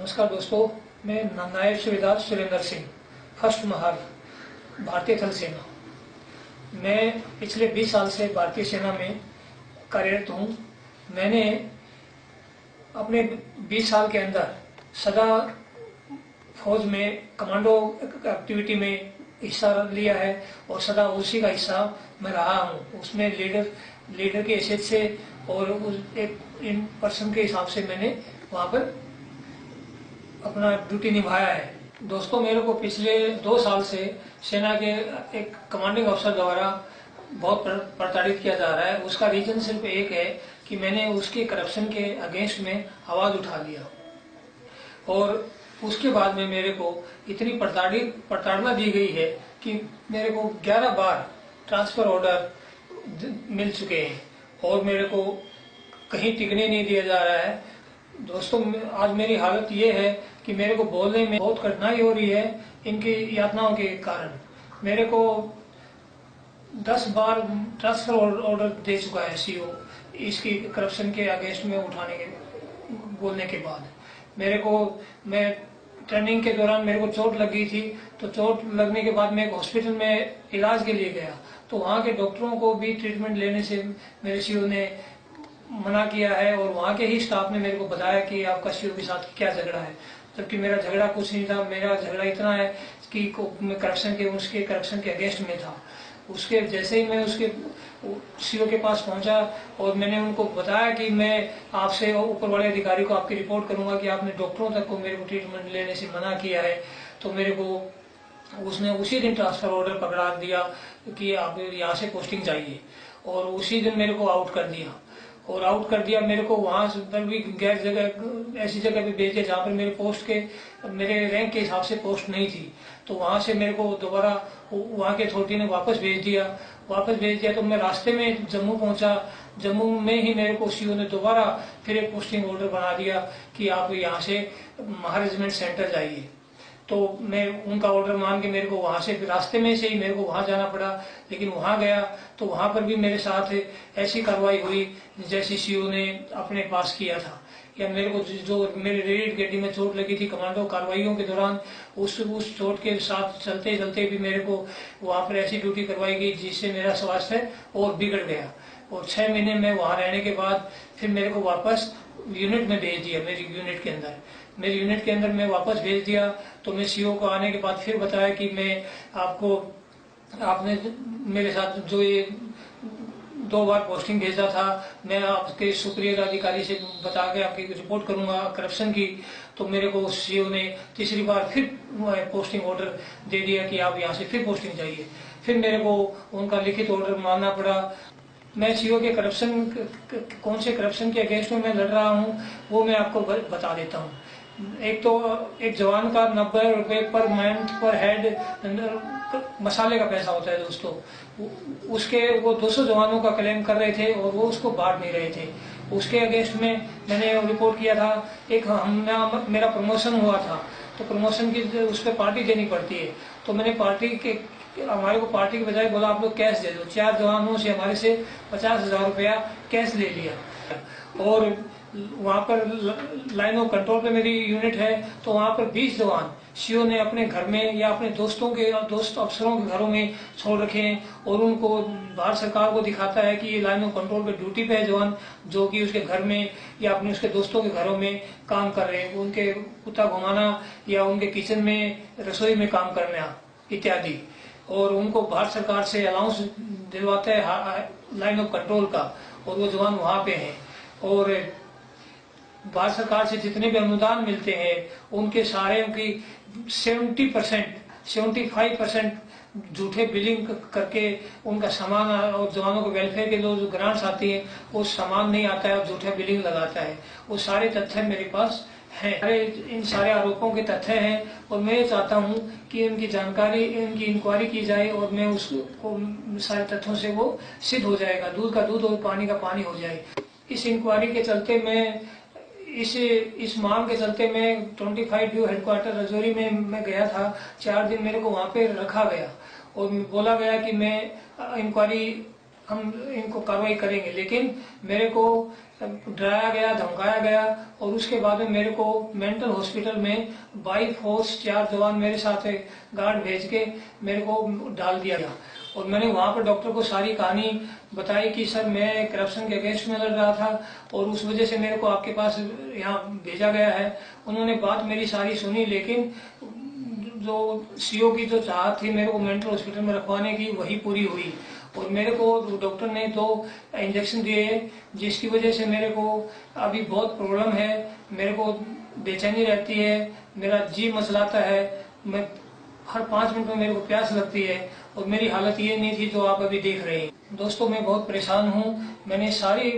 नमस्कार दोस्तों, मैं नायब सूबेदार सुरेंद्र सिंह, फर्स्ट महार, भारतीय थल सेना। मैं पिछले 20 साल से भारतीय सेना में कार्यरत हूँ। मैंने अपने 20 साल के अंदर सदा फौज में कमांडो एक्टिविटी में हिस्सा लिया है और सदा उसी का हिस्सा मैं रहा हूँ। उसमें लीडर के हैसियत से और एक इन पर्सन के हिसाब से मैंने वहाँ पर अपना ड्यूटी निभाया है। दोस्तों, मेरे को पिछले 2 साल से सेना के एक कमांडिंग अफसर द्वारा बहुत प्रताड़ित किया जा रहा है। उसका रीजन सिर्फ एक है कि मैंने उसके करप्शन के अगेंस्ट में आवाज उठा लिया और उसके बाद में मेरे को इतनी प्रताड़ना दी गई है कि मेरे को 11 बार ट्रांसफर ऑर्डर मिल चुके हैं और मेरे को कहीं टिकने नहीं दिया जा रहा है। दोस्तों, आज मेरी हालत ये है कि मेरे को बोलने में बहुत कठिनाई हो रही है इनकी यातनाओं के कारण। मेरे को 10 बार ट्रांसफर ऑर्डर दे चुका है सीओ, इसकी करप्शन के अगेंस्ट में उठाने के बोलने के बाद। मैं ट्रेनिंग के दौरान मेरे को चोट लग गई थी, तो चोट लगने के बाद मैं एक हॉस्पिटल में इलाज के लिए गया, तो वहाँ के डॉक्टरों को भी ट्रीटमेंट लेने से मेरे सीओ ने मना किया है और वहाँ के ही स्टाफ ने मेरे को बताया कि आपका सीओ के साथ क्या झगड़ा है, जबकि मेरा झगड़ा कुछ नहीं था। मेरा झगड़ा इतना है कि मैं उसके करप्शन के अगेंस्ट में था। उसके जैसे ही मैं उसके सीओ के पास पहुंचा और मैंने उनको बताया कि मैं आपसे ऊपर वाले अधिकारी को आपकी रिपोर्ट करूंगा कि आपने डॉक्टरों तक को मेरे को ट्रीटमेंट लेने से मना किया है, तो मेरे को उसने उसी दिन ट्रांसफर ऑर्डर पकड़ा दिया कि आप यहाँ से पोस्टिंग चाहिए और उसी दिन मेरे को आउट कर दिया। मेरे को वहां पर भी गैर जगह ऐसी जगह पे भेज दिया जहाँ पर मेरे रैंक के हिसाब से पोस्ट नहीं थी, तो वहां से मेरे को दोबारा वहाँ के अथॉरिटी ने वापस भेज दिया। तो मैं रास्ते में जम्मू पहुंचा। जम्मू में ही मेरे को सीओ ने दोबारा फिर एक पोस्टिंग ऑर्डर बना दिया कि आप यहाँ से महारेजिमेंट सेंटर जाइए। तो मैं उनका ऑर्डर मान के मेरे को वहां से रास्ते में से ही मेरे को वहां जाना पड़ा। लेकिन वहां गया तो वहां पर भी मेरे साथ ऐसी कार्रवाई हुई जैसी सीओ ने अपने पास किया था। या मेरे को जो मेरे रेड गड्डी में चोट लगी थी कमांडो कार्रवाइयों के दौरान, उस चोट के साथ चलते चलते भी मेरे को वहां पर ऐसी ड्यूटी करवाई गई जिससे मेरा स्वास्थ्य और बिगड़ गया। और 6 महीने में वहां रहने के बाद फिर मेरे को वापस यूनिट में भेज दिया। मेरी यूनिट के अंदर मैं वापस भेज दिया। तो मैं सीओ को आने के बाद फिर बताया कि आपने मेरे साथ जो ये 2 बार पोस्टिंग भेजा था, मैं आपके सुप्रीयर अधिकारी से बता के आपकी रिपोर्ट करूंगा करप्शन की। तो मेरे को सीओ ने तीसरी बार फिर पोस्टिंग ऑर्डर दे दिया कि आप यहाँ से फिर पोस्टिंग चाहिए। फिर मेरे को उनका लिखित ऑर्डर मानना पड़ा। मैं सीओ के कौन से करप्शन के अगेंस्ट में मैं लड़ रहा हूँ वो मैं आपको बता देता हूँ। एक तो एक जवान का 90 रुपए पर मंथ पर हेड मसाले का पैसा होता है दोस्तों, उसके वो 200 जवानों का क्लेम कर रहे थे और वो उसको बांट नहीं रहे थे। उसके अगेंस्ट में मैंने रिपोर्ट किया था। मेरा प्रमोशन हुआ था, तो प्रमोशन की उस पर पार्टी देनी पड़ती है। तो मैंने हमारे को पार्टी के बजाय बोला आप लोग कैश दे दो। 4 जवानों से हमारे से 50,000 रुपया कैश ले लिया। और वहाँ पर लाइन ऑफ कंट्रोल पे मेरी यूनिट है, तो वहाँ पर 20 जवान सीओ ने अपने घर में या अपने दोस्त अफसरों के घरों में छोड़ रखे हैं और उनको भारत सरकार को दिखाता है कि ये लाइन ऑफ कंट्रोल पे ड्यूटी पे है जवान, जो कि उसके घर में या अपने उसके दोस्तों के घरों में काम कर रहे हैं, उनके कुत्ता घुमाना या उनके किचन में रसोई में काम करना इत्यादि। और उनको भारत सरकार से अलाउंस दिलवाता है लाइन ऑफ कंट्रोल का, और वो जवान वहां पे हैं। और भारत सरकार से जितने भी अनुदान मिलते हैं उनके सारे की 75% झूठे बिलिंग करके उनका सामान और जवानों के वेलफेयर के जो ग्रांट्स आती है वो सामान नहीं आता है और झूठे बिलिंग लगाता है। वो सारे तथ्य मेरे पास हैं। इन सारे आरोपों के तथ्य हैं और मैं ये चाहता हूं कि इनकी इंक्वायरी की जाए और मैं उसको सारे तथ्यों से वो सिद्ध हो जाएगा, दूध का दूध और पानी का पानी हो जाए। इस इंक्वायरी के चलते इस मांग के चलते मैं 25 ड्यू हेडक्वार्टर रजौरी में मैं गया था। 4 दिन मेरे को वहां पे रखा गया और बोला गया कि मैं इंक्वायरी हम इनको कार्रवाई करेंगे। लेकिन मेरे को डराया गया, धमकाया गया और उसके बाद में मेरे को मेंटल हॉस्पिटल में बाई फोर्स 4 जवान मेरे साथ गार्ड भेज के मेरे को डाल दिया गया। और मैंने वहां पर डॉक्टर को सारी कहानी बताई कि सर मैं करप्शन के अगेंस्ट में लड़ रहा था और उस वजह से मेरे को आपके पास यहाँ भेजा गया है। उन्होंने बात मेरी सारी सुनी, लेकिन जो सीओ की जो चाहत थी मेरे को मेंटल हॉस्पिटल में रखवाने की, वही पूरी हुई। और मेरे को डॉक्टर ने 2 इंजेक्शन दिए, जिसकी वजह से मेरे को अभी बहुत प्रॉब्लम है। मेरे को बेचैनी रहती है, मेरा जी मचलाता है, मैं हर 5 मिनट में मेरे को प्यास लगती है और मेरी हालत ये नहीं थी जो आप अभी देख रहे हैं। दोस्तों मैं बहुत परेशान हूँ। मैंने सारी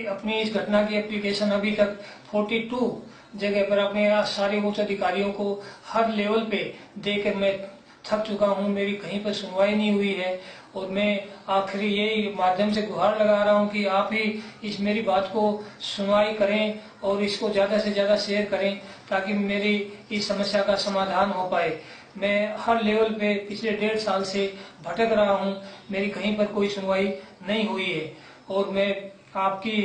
अपनी इस घटना की एप्लीकेशन अभी तक 42 जगह पर अपने सारे उच्च अधिकारियों को हर लेवल पे देकर मैं थक चुका हूँ। मेरी कहीं पर सुनवाई नहीं हुई है और मैं आखिरी यही माध्यम से गुहार लगा रहा हूँ कि आप ही इस मेरी बात को सुनवाई करें और इसको ज्यादा से ज्यादा शेयर करें ताकि मेरी इस समस्या का समाधान हो पाए। मैं हर लेवल पे पिछले 1.5 साल से भटक रहा हूँ, मेरी कहीं पर कोई सुनवाई नहीं हुई है और मैं आपकी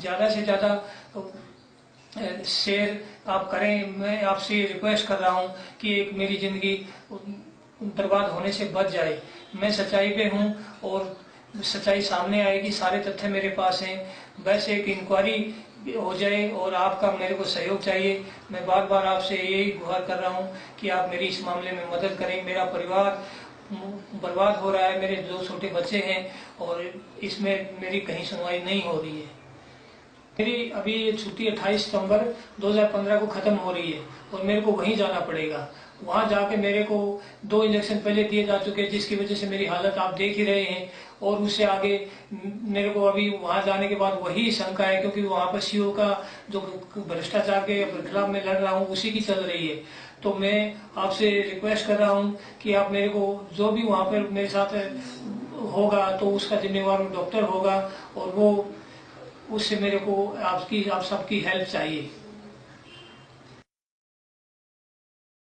ज्यादा से ज्यादा शेयर आप करें। मैं आपसे रिक्वेस्ट कर रहा हूं कि एक मेरी जिंदगी बर्बाद होने से बच जाए। मैं सच्चाई पे हूं और सच्चाई सामने आएगी, सारे तथ्य मेरे पास हैं। बस एक इंक्वायरी हो जाए और आपका मेरे को सहयोग चाहिए। मैं बार बार आपसे यही गुहार कर रहा हूं कि आप मेरी इस मामले में मदद करें। मेरा परिवार बर्बाद हो रहा है, मेरे 2 छोटे बच्चे हैं और इसमें मेरी कहीं सुनवाई नहीं हो रही है। मेरी अभी ये छुट्टी 28 सितंबर 2015 को खत्म हो रही है और मेरे को वहीं जाना पड़ेगा। वहां जाके मेरे को 2 इंजेक्शन पहले दिए जा चुके हैं, जिसकी वजह से मेरी हालत आप देख ही रहे हैं। और उससे आगे मेरे को अभी वहां जाने के बाद वही शंका है, क्योंकि वहां पर सीओ का जो भ्रष्टाचार के खिलाफ मैं लड़ रहा हूँ उसी की चल रही है। तो मैं आपसे रिक्वेस्ट कर रहा हूँ कि आप मेरे को जो भी वहां पर मेरे साथ होगा तो उसका जिम्मेवार डॉक्टर होगा और वो उससे मेरे को आप सबकी हेल्प चाहिए।